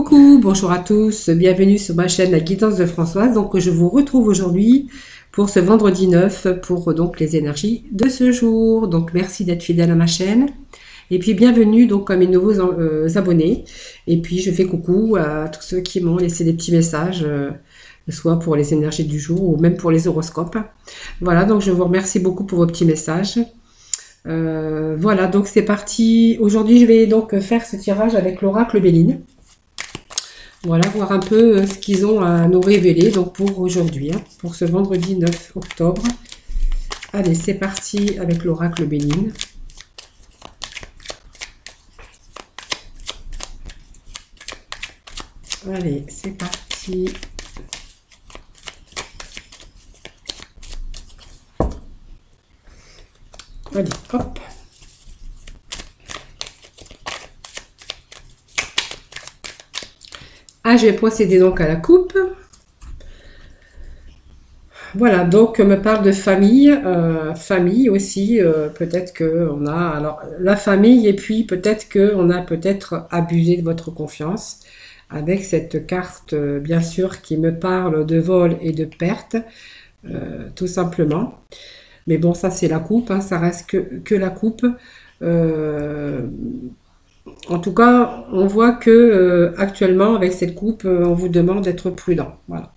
Coucou, bonjour à tous, bienvenue sur ma chaîne La Guidance de Françoise. Donc je vous retrouve aujourd'hui pour ce vendredi 9 pour donc les énergies de ce jour. Donc merci d'être fidèle à ma chaîne. Et puis bienvenue donc à mes nouveaux abonnés. Et puis je fais coucou à tous ceux qui m'ont laissé des petits messages, soit pour les énergies du jour ou même pour les horoscopes. Voilà, donc je vous remercie beaucoup pour vos petits messages. Voilà, donc c'est parti. Aujourd'hui, je vais donc faire ce tirage avec l'oracle Béline. Voilà, voir un peu ce qu'ils ont à nous révéler donc pour aujourd'hui, pour ce vendredi 9 octobre. Allez, c'est parti avec l'oracle Béline. Allez, c'est parti. Allez, hop. Ah, je vais procéder donc à la coupe. Voilà, donc on me parle de famille, famille aussi, peut-être que on a, alors la famille et puis peut-être que on a peut-être abusé de votre confiance avec cette carte, bien sûr, qui me parle de vol et de perte, tout simplement. Mais bon, ça c'est la coupe, hein, ça reste que la coupe. En tout cas, on voit que actuellement, avec cette coupe, on vous demande d'être prudent. Voilà.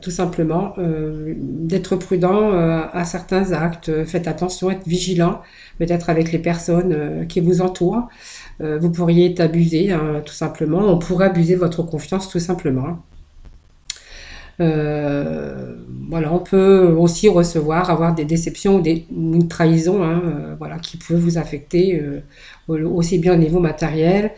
Tout simplement, d'être prudent à certains actes. Faites attention, être vigilant, peut-être avec les personnes qui vous entourent. Vous pourriez être abusé, hein, tout simplement. On pourrait abuser de votre confiance, tout simplement. Voilà, on peut aussi avoir des déceptions ou une trahison, hein, voilà, qui peut vous affecter aussi bien au niveau matériel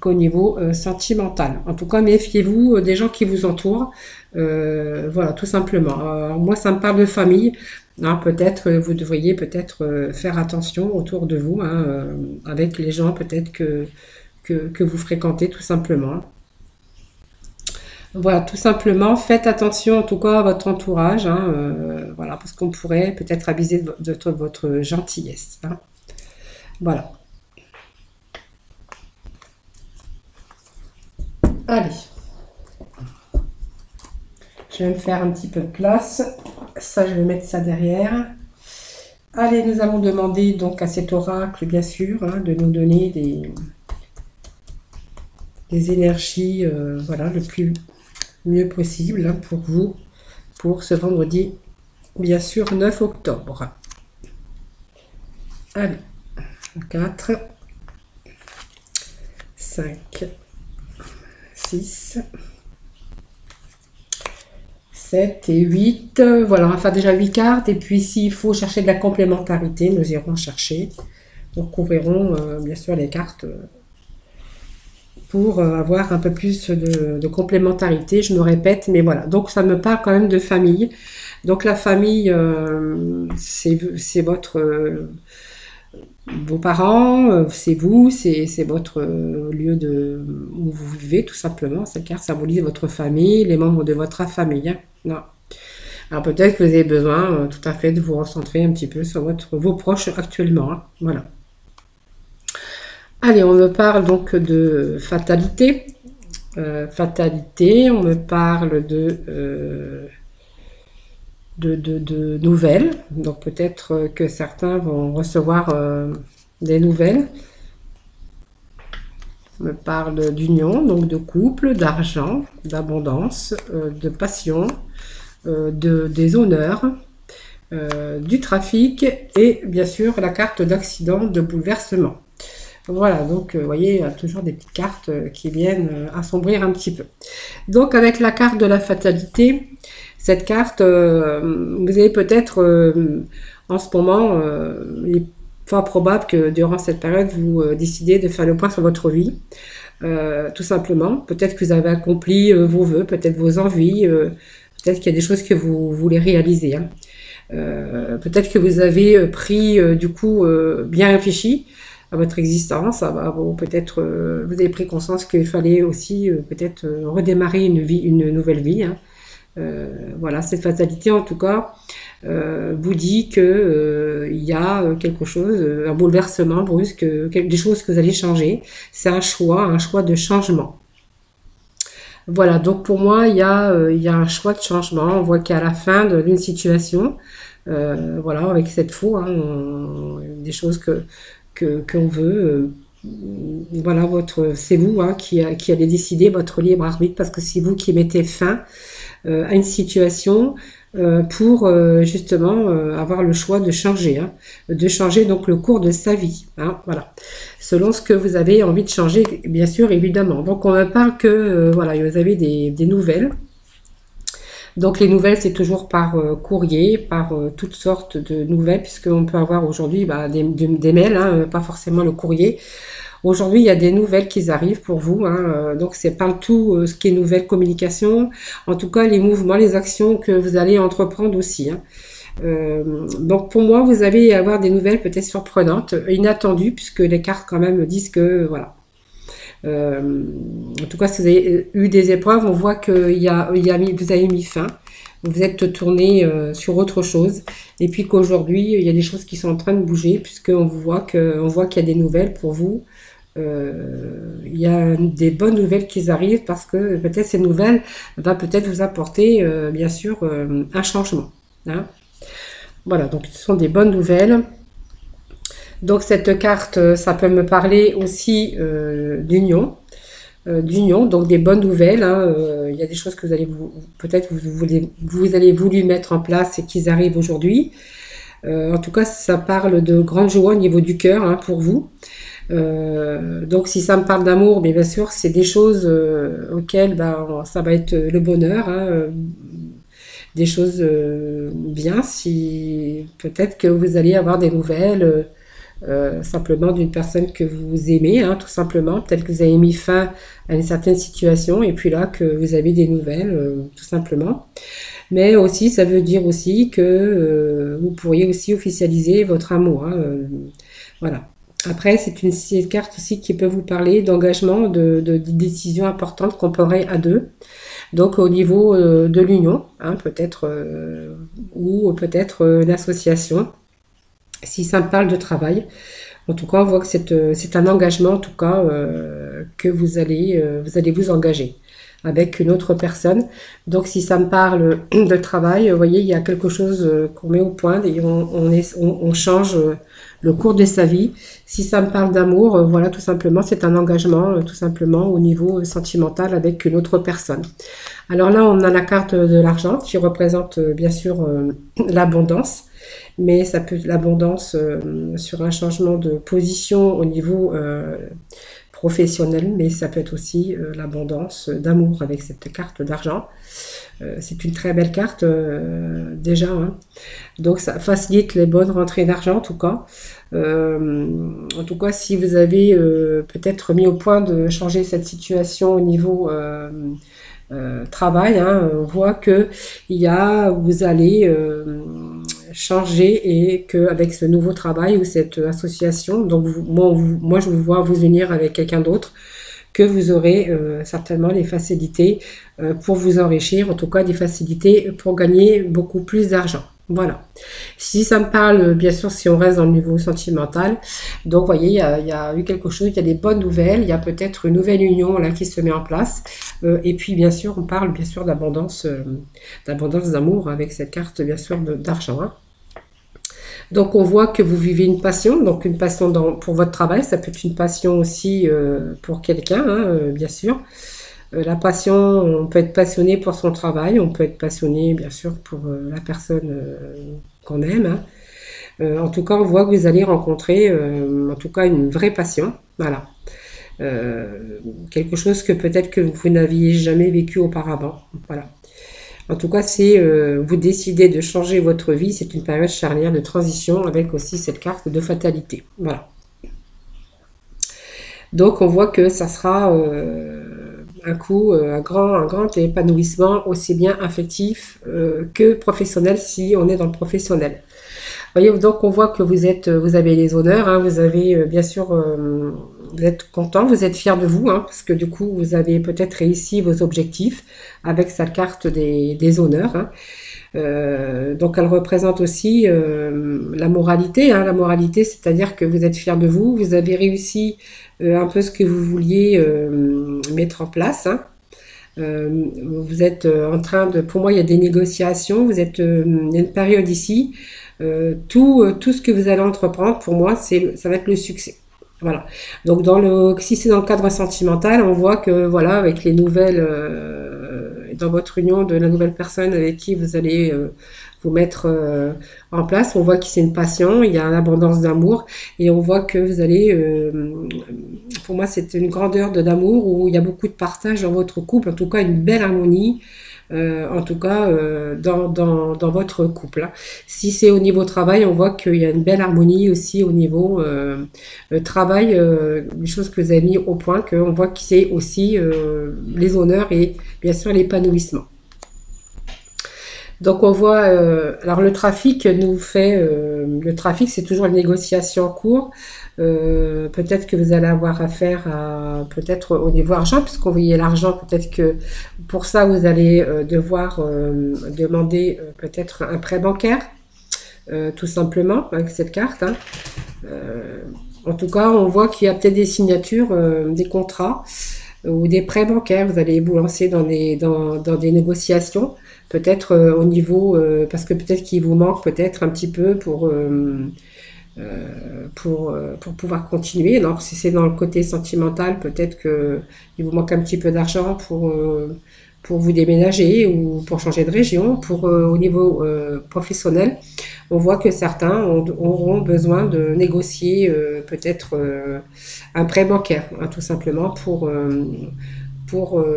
qu'au niveau sentimental. En tout cas, méfiez-vous des gens qui vous entourent. Voilà, tout simplement. Alors, moi, ça me parle de famille. Hein, peut-être vous devriez peut-être faire attention autour de vous, hein, avec les gens peut-être que vous fréquentez, tout simplement. Voilà, tout simplement, faites attention en tout cas à votre entourage, hein, voilà, parce qu'on pourrait peut-être abuser de votre gentillesse, hein. Voilà. Allez, je vais me faire un petit peu de place. Ça, je vais mettre ça derrière. Allez, nous allons demander donc à cet oracle, bien sûr, hein, de nous donner des énergies, voilà, le plus mieux possible, hein, pour vous, pour ce vendredi, bien sûr, 9 octobre. Allez, 4, 5, 6, 7 et 8. Voilà, on va faire déjà 8 cartes. Et puis, s'il faut chercher de la complémentarité, nous irons chercher. Donc, ouvrirons, bien sûr, les cartes pour avoir un peu plus de complémentarité. Je me répète, mais voilà. Donc, ça me parle quand même de famille. Donc, la famille, c'est vos parents, c'est vous, c'est votre lieu où vous vivez, tout simplement. Cette carte symbolise votre famille, les membres de votre famille, hein. Non. Alors peut-être que vous avez besoin tout à fait de vous recentrer un petit peu sur vos proches actuellement, hein. Voilà. Allez, on me parle donc de fatalité. Fatalité, on me parle de nouvelles. Donc peut-être que certains vont recevoir des nouvelles. On me parle d'union, donc de couple, d'argent, d'abondance, de passion, des honneurs, du trafic et bien sûr la carte d'accident, de bouleversement. Voilà, donc vous voyez, il y a toujours des petites cartes qui viennent assombrir un petit peu. Donc avec la carte de la fatalité, cette carte, vous avez peut-être en ce moment, il est fort probable que durant cette période, vous décidez de faire le point sur votre vie, tout simplement. Peut-être que vous avez accompli vos vœux, peut-être vos envies, peut-être qu'il y a des choses que vous voulez réaliser, hein. Peut-être que vous avez pris, du coup, bien réfléchi à votre existence, peut-être vous avez pris conscience qu'il fallait aussi peut-être redémarrer une nouvelle vie, hein. Voilà, cette fatalité en tout cas vous dit que il y a quelque chose, un bouleversement brusque, des choses que vous allez changer. C'est un choix de changement. Voilà, donc pour moi, il y a un choix de changement. On voit qu'à la fin d'une situation, voilà, avec cette faux, hein, des choses qu'on veut. Voilà, c'est vous hein, qui allez décider votre libre arbitre parce que c'est vous qui mettez fin à une situation pour justement avoir le choix de changer donc le cours de sa vie, hein, voilà, selon ce que vous avez envie de changer, bien sûr, évidemment. Donc on ne parle que, voilà, vous avez des nouvelles. Donc les nouvelles, c'est toujours par courrier, par toutes sortes de nouvelles, puisqu'on peut avoir aujourd'hui bah, des mails, hein, pas forcément le courrier. Aujourd'hui, il y a des nouvelles qui arrivent pour vous, hein, donc c'est pas tout ce qui est nouvelle communication, en tout cas les mouvements, les actions que vous allez entreprendre aussi, hein. Donc pour moi, vous allez avoir des nouvelles peut-être surprenantes, inattendues, puisque les cartes quand même disent que voilà. En tout cas, si vous avez eu des épreuves, on voit que vous avez mis fin, vous êtes tourné sur autre chose, et puis qu'aujourd'hui, il y a des choses qui sont en train de bouger, puisqu'on voit qu'il y a des nouvelles pour vous. Il y a des bonnes nouvelles qui arrivent parce que peut-être ces nouvelles va peut-être vous apporter, bien sûr, un changement, hein. Voilà, donc ce sont des bonnes nouvelles. Donc cette carte, ça peut me parler aussi d'union, donc des bonnes nouvelles, hein. Il y a des choses que vous allez peut-être vous allez voulu mettre en place et qu'ils arrivent aujourd'hui. En tout cas, ça parle de grande joie au niveau du cœur, hein, pour vous. Donc si ça me parle d'amour, bien sûr, c'est des choses auxquelles ça va être le bonheur, hein, des choses bien. Si peut-être que vous allez avoir des nouvelles. Simplement d'une personne que vous aimez, hein, tout simplement. Peut-être que vous avez mis fin à une certaine situation et puis là que vous avez des nouvelles, tout simplement. Mais aussi, ça veut dire aussi que vous pourriez aussi officialiser votre amour, hein, voilà. Après, c'est une carte aussi qui peut vous parler d'engagement, de décisions importantes qu'on prendrait à deux. Donc au niveau de l'union, hein, peut-être, ou peut-être l'association. Si ça me parle de travail, en tout cas, on voit que c'est un engagement, en tout cas, que vous allez vous engager avec une autre personne. Donc, si ça me parle de travail, vous voyez, il y a quelque chose qu'on met au point et on change le cours de sa vie. Si ça me parle d'amour, voilà, tout simplement, c'est un engagement, tout simplement, au niveau sentimental avec une autre personne. Alors là, on a la carte de l'argent qui représente, bien sûr, l'abondance. Mais ça peut être l'abondance sur un changement de position au niveau professionnel, mais ça peut être aussi l'abondance d'amour avec cette carte d'argent. C'est une très belle carte déjà, hein. Donc ça facilite les bonnes rentrées d'argent en tout cas. En tout cas, si vous avez peut-être mis au point de changer cette situation au niveau travail, hein, on voit que vous allez changer et qu'avec ce nouveau travail ou cette association, donc moi je vous vois vous unir avec quelqu'un d'autre, que vous aurez certainement les facilités pour vous enrichir, en tout cas des facilités pour gagner beaucoup plus d'argent. Voilà. Si ça me parle, bien sûr, si on reste dans le niveau sentimental, donc vous voyez, il y a eu quelque chose, il y a des bonnes nouvelles, il y a peut-être une nouvelle union là qui se met en place. Et puis bien sûr, on parle bien sûr d'abondance d'amour avec cette carte bien sûr d'argent, hein. Donc on voit que vous vivez une passion, donc une passion pour votre travail, ça peut être une passion aussi pour quelqu'un, hein, bien sûr. La passion, on peut être passionné pour son travail, on peut être passionné bien sûr pour la personne qu'on aime, hein. En tout cas, on voit que vous allez rencontrer en tout cas une vraie passion, voilà. Quelque chose que peut-être que vous n'aviez jamais vécu auparavant, voilà. En tout cas, si vous décidez de changer votre vie, c'est une période charnière de transition avec aussi cette carte de fatalité. Voilà. Donc, on voit que ça sera un grand épanouissement, aussi bien affectif que professionnel si on est dans le professionnel. Voyez, donc on voit que vous avez les honneurs, hein, vous avez bien sûr, vous êtes content, vous êtes fier de vous, hein, parce que du coup vous avez peut-être réussi vos objectifs avec sa carte des honneurs, hein. Donc elle représente aussi la moralité, hein, la moralité, c'est-à-dire que vous êtes fier de vous, vous avez réussi un peu ce que vous vouliez mettre en place, hein. Vous êtes en train de, pour moi, il y a des négociations. Vous êtes, il y a une période ici. Tout ce que vous allez entreprendre, pour moi, ça va être le succès. Voilà. Donc si c'est dans le cadre sentimental, on voit que voilà, avec les nouvelles, dans votre union de la nouvelle personne avec qui vous allez vous mettre en place, on voit que c'est une passion, il y a une abondance d'amour et on voit que vous allez, pour moi, c'est une grandeur d'amour où il y a beaucoup de partage dans votre couple, en tout cas une belle harmonie. En tout cas dans votre couple, hein. Si c'est au niveau travail, on voit qu'il y a une belle harmonie aussi au niveau travail, des choses que vous avez mis au point, qu'on voit que c'est aussi les honneurs et bien sûr l'épanouissement. Donc on voit, alors le trafic nous fait, le trafic c'est toujours une négociation en cours. Peut-être que vous allez avoir affaire à, peut-être au niveau argent, puisqu'on voyait l'argent, peut-être que pour ça vous allez devoir demander peut-être un prêt bancaire, tout simplement, avec cette carte, hein. En tout cas, on voit qu'il y a peut-être des signatures, des contrats ou des prêts bancaires. Vous allez vous lancer dans des négociations, peut-être au niveau, parce que peut-être qu'il vous manque peut-être un petit peu pour pouvoir continuer. Alors, si c'est dans le côté sentimental, peut-être qu'il vous manque un petit peu d'argent pour vous déménager ou pour changer de région. Au niveau professionnel, on voit que certains auront besoin de négocier peut-être un prêt bancaire, hein, tout simplement pour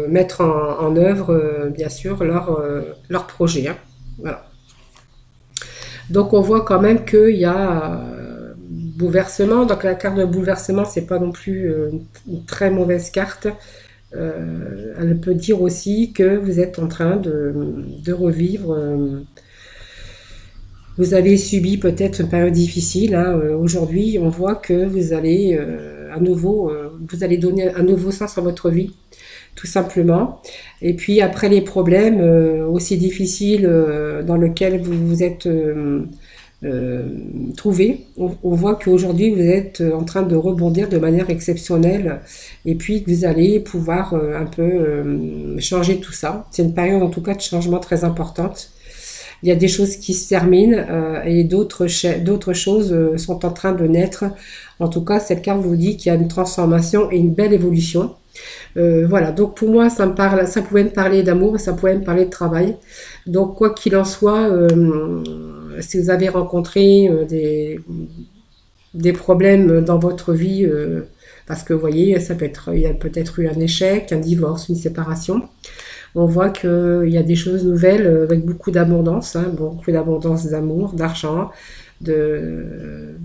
mettre en œuvre, bien sûr, leur projet, hein. Voilà. Donc on voit quand même qu'il y a bouleversement. Donc la carte de bouleversement, c'est pas non plus une très mauvaise carte. Elle peut dire aussi que vous êtes en train de revivre. Vous avez subi peut-être une période difficile, hein. Aujourd'hui, on voit que vous allez à nouveau, vous allez donner un nouveau sens à votre vie, tout simplement. Et puis après les problèmes aussi difficiles dans lesquels vous vous êtes trouvé, on voit qu'aujourd'hui vous êtes en train de rebondir de manière exceptionnelle et puis que vous allez pouvoir un peu changer tout ça. C'est une période en tout cas de changement très importante. Il y a des choses qui se terminent et d'autres choses sont en train de naître. En tout cas, cette carte vous dit qu'il y a une transformation et une belle évolution. Voilà, donc pour moi, ça pouvait me parler d'amour, ça pouvait me parler de travail. Donc quoi qu'il en soit, si vous avez rencontré des problèmes dans votre vie, parce que vous voyez, il y a peut-être eu un échec, un divorce, une séparation. On voit qu'il y a des choses nouvelles avec beaucoup d'abondance, hein, beaucoup d'abondance d'amour, d'argent,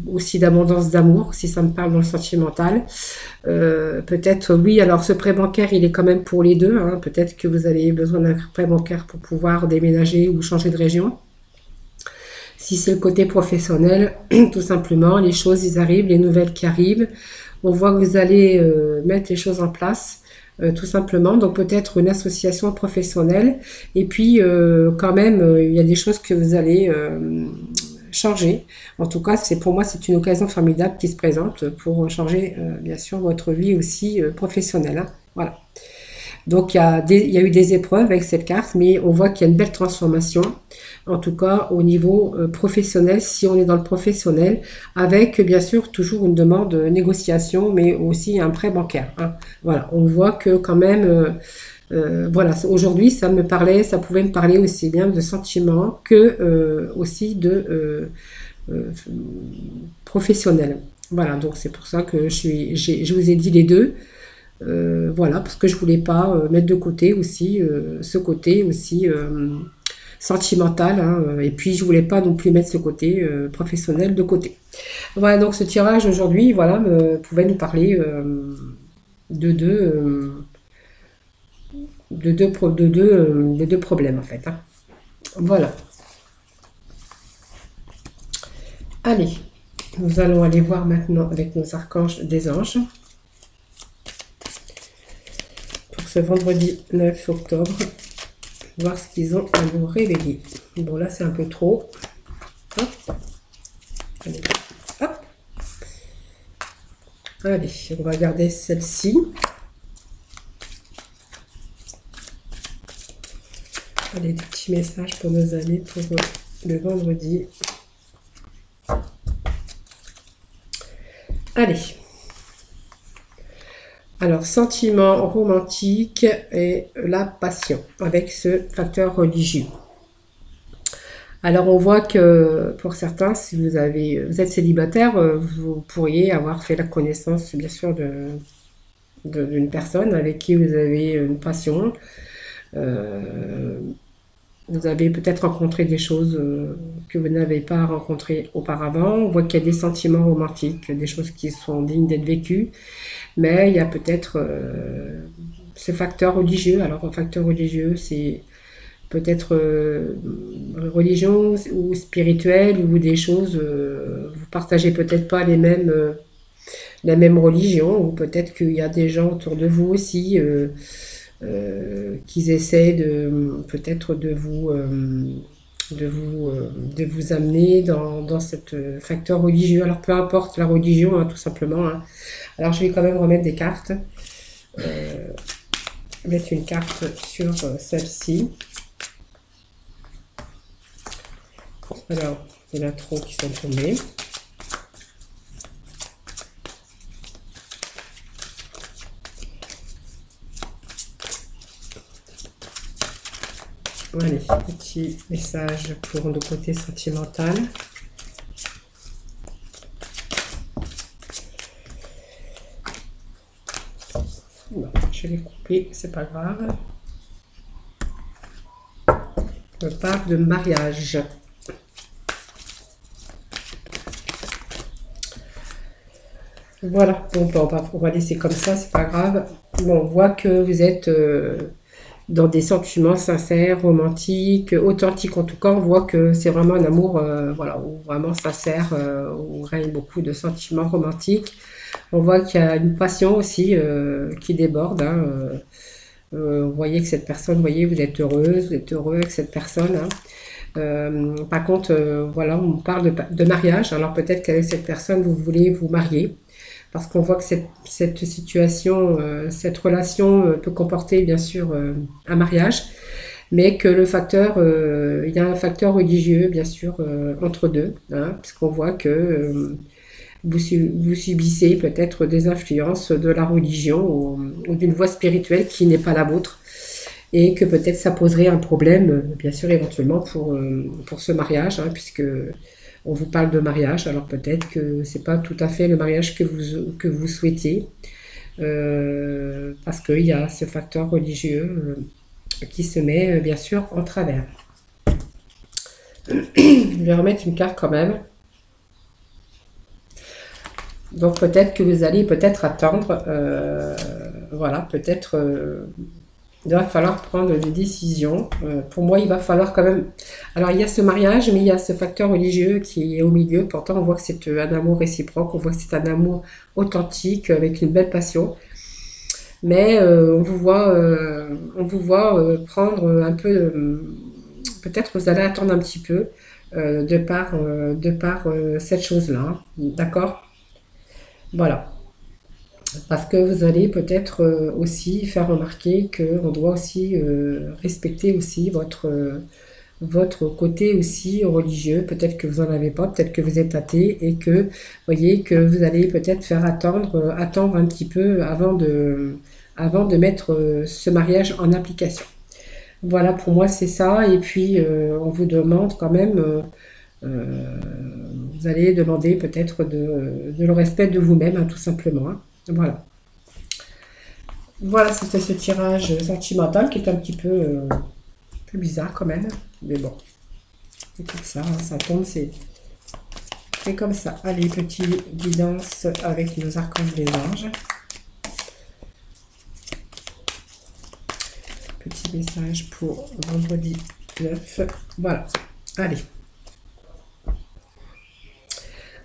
aussi d'abondance d'amour, si ça me parle dans le sentimental. Peut-être, oui, alors ce prêt bancaire, il est quand même pour les deux, hein. Peut-être que vous avez besoin d'un prêt bancaire pour pouvoir déménager ou changer de région. Si c'est le côté professionnel, tout simplement, les choses, ils arrivent, les nouvelles qui arrivent. On voit que vous allez mettre les choses en place. Tout simplement, donc peut-être une association professionnelle et puis quand même il y a des choses que vous allez changer. En tout cas, pour moi c'est une occasion formidable qui se présente pour changer bien sûr votre vie aussi professionnelle, hein. Voilà. Donc il y a eu des épreuves avec cette carte, mais on voit qu'il y a une belle transformation, en tout cas au niveau professionnel, si on est dans le professionnel, avec bien sûr toujours une demande de négociation, mais aussi un prêt bancaire, hein. Voilà, on voit que quand même, voilà, aujourd'hui ça pouvait me parler aussi bien de sentiments que aussi de professionnel. Voilà, donc c'est pour ça que je vous ai dit les deux. Voilà, parce que je voulais pas mettre de côté aussi ce côté aussi sentimental, hein, et puis je voulais pas non plus mettre ce côté professionnel de côté. Voilà, donc ce tirage aujourd'hui, voilà, pouvait nous parler de deux problèmes en fait, hein. Voilà. Allez, nous allons aller voir maintenant avec nos archanges des anges. Ce vendredi 9 octobre, voir ce qu'ils ont à nous révéler. Bon, là, c'est un peu trop. Hop. Allez. Hop. Allez, on va garder celle-ci. Allez, des petits messages pour nos amis pour le vendredi. Allez. Alors, sentiment romantique et la passion avec ce facteur religieux. Alors, on voit que pour certains, si vous êtes célibataire, vous pourriez avoir fait la connaissance, bien sûr, d'une personne avec qui vous avez une passion. Euh, Vous avez peut-être rencontré des choses que vous n'avez pas rencontrées auparavant. On voit qu'il y a des sentiments romantiques, des choses qui sont dignes d'être vécues, mais il y a peut-être ce facteur religieux. Alors, un facteur religieux, c'est peut-être religion ou spirituel ou des choses, vous partagez peut-être pas la même religion, ou peut-être qu'il y a des gens autour de vous aussi qui essaient peut-être de vous amener dans cette facteur religieux. Alors peu importe la religion, hein, tout simplement. Hein. Alors je vais quand même remettre des cartes. Mettre une carte sur celle-ci. Alors, il y en a trop qui sont tombés. Allez, petit message pour le côté sentimental. Bon, je l'ai coupé, c'est pas grave. On parle de mariage. Voilà, bon, on va laisser comme ça, c'est pas grave. Bon, on voit que vous êtes dans des sentiments sincères, romantiques, authentiques. En tout cas, on voit que c'est vraiment un amour voilà, où vraiment sincère, où règne beaucoup de sentiments romantiques. On voit qu'il y a une passion aussi qui déborde. Hein, vous voyez que cette personne, vous voyez, vous êtes heureuse, vous êtes heureux avec cette personne. Hein. Par contre, voilà, on parle de mariage. Alors peut-être qu'avec cette personne, vous voulez vous marier. Parce qu'on voit que cette situation, cette relation peut comporter bien sûr un mariage, mais que il y a un facteur religieux bien sûr entre deux, hein, puisqu'on voit que vous subissez peut-être des influences de la religion ou d'une voie spirituelle qui n'est pas la vôtre, et que peut-être ça poserait un problème, bien sûr éventuellement pour ce mariage, hein, puisque on vous parle de mariage, alors peut-être que c'est pas tout à fait le mariage que vous souhaitez, parce qu'il y a ce facteur religieux qui se met bien sûr en travers. Je vais remettre une carte quand même. Donc peut-être que vous allez peut-être attendre, voilà, peut-être il va falloir prendre des décisions. Pour moi, il va falloir quand même... Alors, il y a ce mariage, mais il y a ce facteur religieux qui est au milieu. Pourtant, on voit que c'est un amour réciproque, on voit que c'est un amour authentique, avec une belle passion. Mais on vous voit prendre un peu... peut-être vous allez attendre un petit peu de par cette chose-là. Hein. D'accord? Voilà. Parce que vous allez peut-être aussi faire remarquer qu'on doit aussi respecter aussi votre côté aussi religieux. Peut-être que vous n'en avez pas, peut-être que vous êtes athée et que vous voyez que vous allez peut-être faire attendre un petit peu avant de mettre ce mariage en application. Voilà, pour moi c'est ça. Et puis on vous demande quand même, vous allez demander peut-être de le respect de vous-même, hein, tout simplement. Hein. Voilà. Voilà, c'était ce tirage sentimental qui est un petit peu bizarre quand même. Mais bon, c'est comme ça, hein, ça tombe, c'est comme ça. Allez, petit guidance avec nos archanges des anges. Petit message pour vendredi 9. Voilà, allez.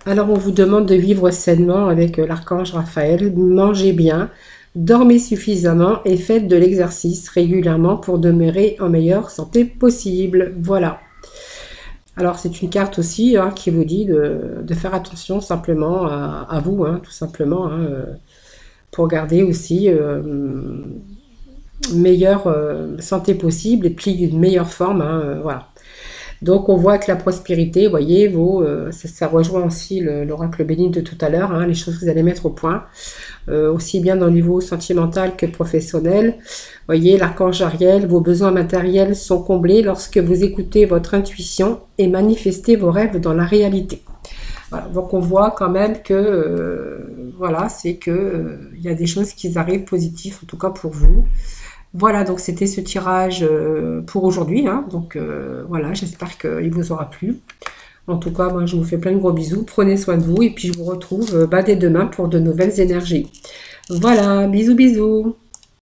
Alors, on vous demande de vivre sainement avec l'archange Raphaël. Mangez bien, dormez suffisamment et faites de l'exercice régulièrement pour demeurer en meilleure santé possible. Voilà. Alors, c'est une carte aussi hein, qui vous dit de faire attention simplement à vous, hein, tout simplement, hein, pour garder aussi meilleure santé possible et puis une meilleure forme, hein, voilà. Donc on voit que la prospérité, vous voyez, ça rejoint aussi l'oracle béni de tout à l'heure, hein, les choses que vous allez mettre au point, aussi bien dans le niveau sentimental que professionnel. Vous voyez, l'archange Ariel, vos besoins matériels sont comblés lorsque vous écoutez votre intuition et manifestez vos rêves dans la réalité. Voilà, donc on voit quand même que, voilà, c'est que il y a des choses qui arrivent positives, en tout cas pour vous. Voilà, donc c'était ce tirage pour aujourd'hui, hein. Donc voilà, j'espère qu'il vous aura plu. En tout cas, moi je vous fais plein de gros bisous, prenez soin de vous et puis je vous retrouve dès demain pour de nouvelles énergies. Voilà, bisous bisous.